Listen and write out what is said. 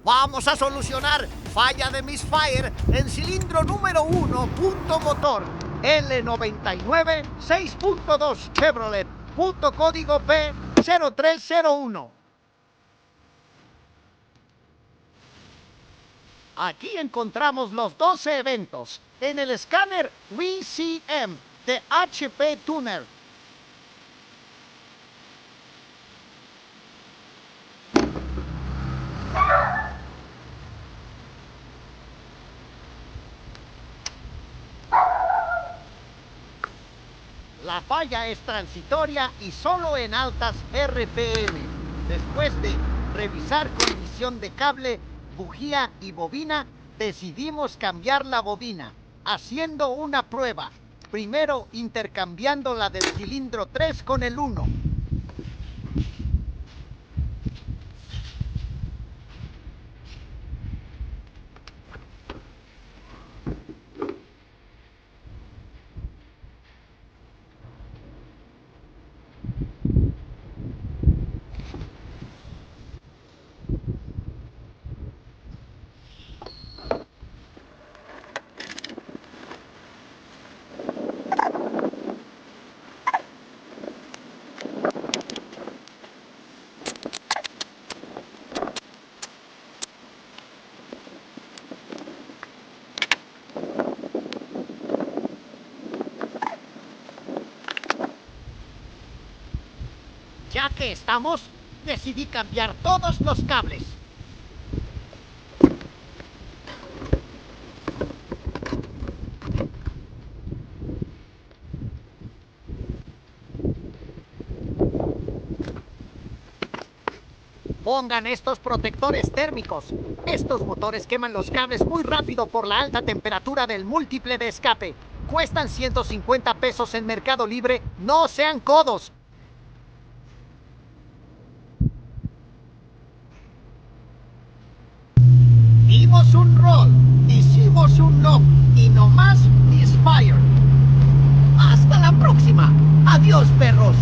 Vamos a solucionar falla de Misfire en cilindro número 1, punto motor L99 6.2 Chevrolet, punto código P0301. Aquí encontramos los 12 eventos en el escáner VCM de HP Tuner. La falla es transitoria y solo en altas RPM. Después de revisar condición de cable, bujía y bobina, decidimos cambiar la bobina, haciendo una prueba. Primero intercambiando la del cilindro 3 con el 1. Ya que estamos, decidí cambiar todos los cables. Pongan estos protectores térmicos. Estos motores queman los cables muy rápido por la alta temperatura del múltiple de escape. Cuestan 150 pesos en Mercado Libre. No sean codos. Dimos un roll, hicimos un no y no más Misfire. Hasta la próxima. Adiós, perros.